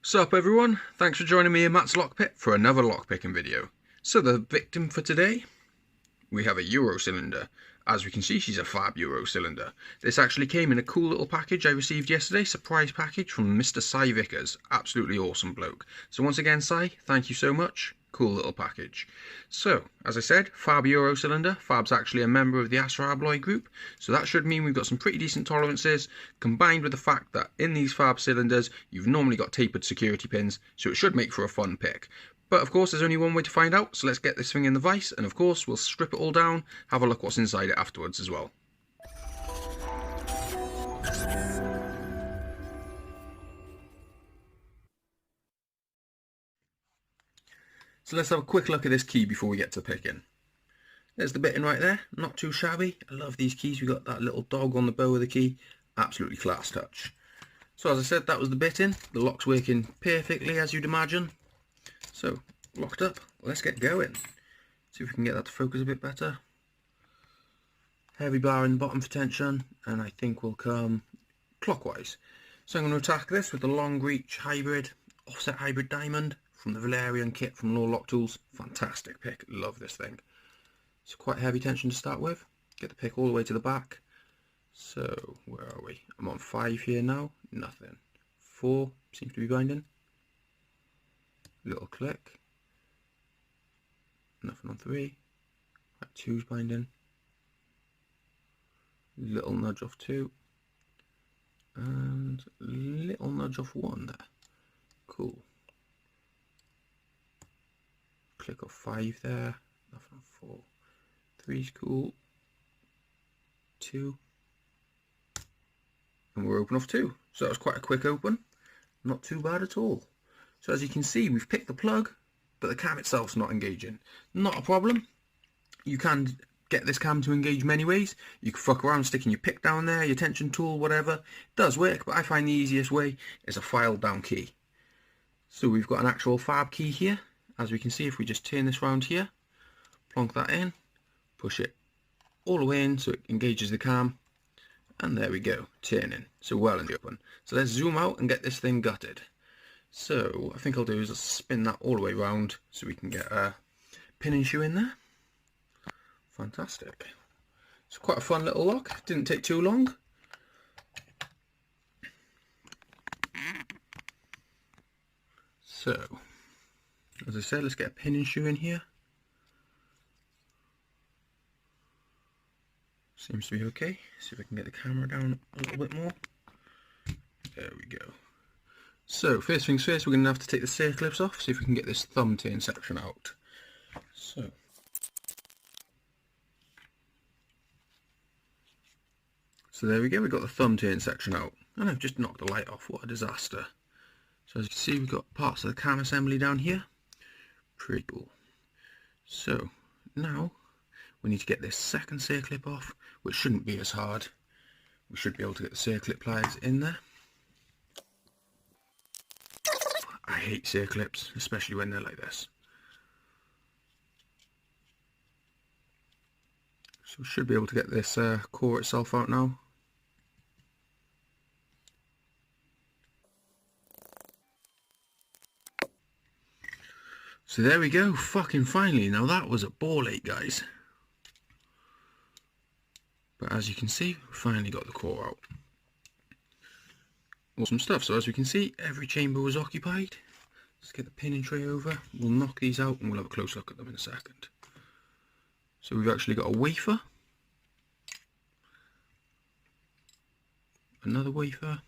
Sup everyone, thanks for joining me in Matt's Lockpit for another lockpicking video. So the victim for today, we have a Euro cylinder. As we can see, she's a FAB Euro cylinder. This actually came in a cool little package I received yesterday, surprise package from Mr. Sie Vickers. Absolutely awesome bloke. So once again, Si, thank you so much. Cool little package. So, as I said, FAB Euro cylinder. FAB's actually a member of the Assa Abloy group, so that should mean we've got some pretty decent tolerances, combined with the fact that in these FAB cylinders, you've normally got tapered security pins, so it should make for a fun pick. But of course, there's only one way to find out, so let's get this thing in the vise, and of course, we'll strip it all down, have a look what's inside it afterwards as well. So let's have a quick look at this key before we get to picking. There's the bitting right there, not too shabby. I love these keys. We got that little dog on the bow of the key, absolutely class touch. So as I said, that was the bitting. The lock's working perfectly, as you'd imagine. So, locked up, let's get going. See if we can get that to focus a bit better. Heavy bar in the bottom for tension, and I think we'll come clockwise. So I'm going to attack this with the long reach hybrid, offset hybrid diamond from the Valerian kit from Law Lock Tools. Fantastic pick, love this thing. It's quite heavy tension to start with. Get the pick all the way to the back. So, where are we? I'm on 5 here now, nothing. 4 seems to be binding. Little click. Nothing on 3. Right, 2's binding. Little nudge off 2. And little nudge off 1 there. Cool. Click off 5 there. Nothing on 4. 3's cool. 2. And we're open off 2. So that was quite a quick open. Not too bad at all. So as you can see, we've picked the plug, but the cam itself's not engaging. Not a problem. You can get this cam to engage many ways. You can fuck around sticking your pick down there, your tension tool, whatever. It does work, but I find the easiest way is a file down key. So we've got an actual FAB key here. As we can see, if we just turn this round here, plonk that in, push it all the way in so it engages the cam, and there we go, turning. So well in the open. So let's zoom out and get this thing gutted. So what I think I'll do is I'll spin that all the way around so we can get a pin and shoe in there. Fantastic. It's quite a fun little lock. Didn't take too long. So, as I said, let's get a pin and shoe in here. Seems to be okay. See if I can get the camera down a little bit more. There we go. So, first things first, we're going to have to take the circlips off, see if we can get this thumb turn section out. So there we go, we've got the thumb turn section out. And I've just knocked the light off, what a disaster. So as you can see, we've got parts of the cam assembly down here. Pretty cool. So, now, we need to get this second circlip off, which shouldn't be as hard. We should be able to get the circlip pliers in there. I hate circlips, especially when they're like this. So we should be able to get this core itself out now. So there we go, fucking finally. Now that was a ball ache, guys. But as you can see, we finally got the core out. Awesome stuff. So as we can see, every chamber was occupied. Let's get the pin and tray over. We'll knock these out and we'll have a close look at them in a second. So we've actually got a wafer. Another wafer.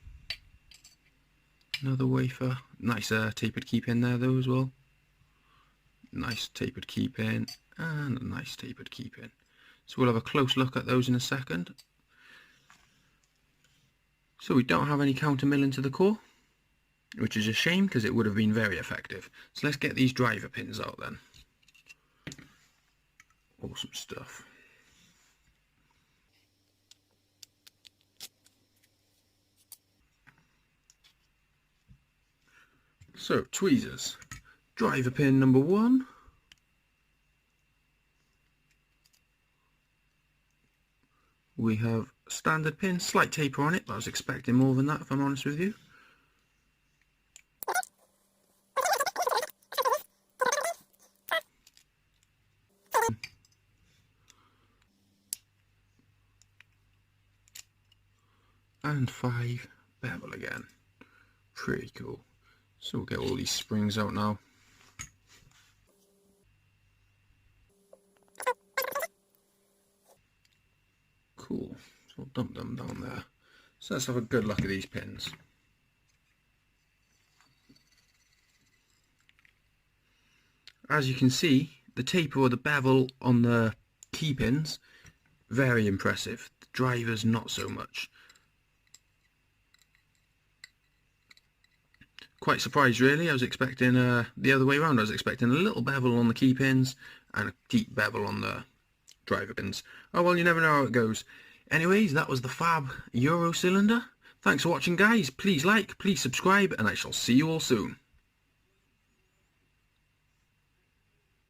Another wafer. Nice tapered key pin there though as well. Nice tapered key pin. And a nice tapered key pin. So we'll have a close look at those in a second. So we don't have any counter milling to the core, which is a shame because it would have been very effective. So let's get these driver pins out then. Awesome stuff. So tweezers, driver pin number 1. We have standard pin, slight taper on it, but I was expecting more than that if I'm honest with you. 5 bevel again. Pretty cool. So we'll get all these springs out now. Cool. So we'll dump them down there. So let's have a good look at these pins. As you can see, the taper or the bevel on the key pins, very impressive. The drivers, not so much. Quite surprised really. I was expecting the other way around. I was expecting a little bevel on the key pins and a deep bevel on the driver pins. Oh well, you never know how it goes. Anyways, that was the FAB Euro cylinder. Thanks for watching guys. Please like, please subscribe, and I shall see you all soon.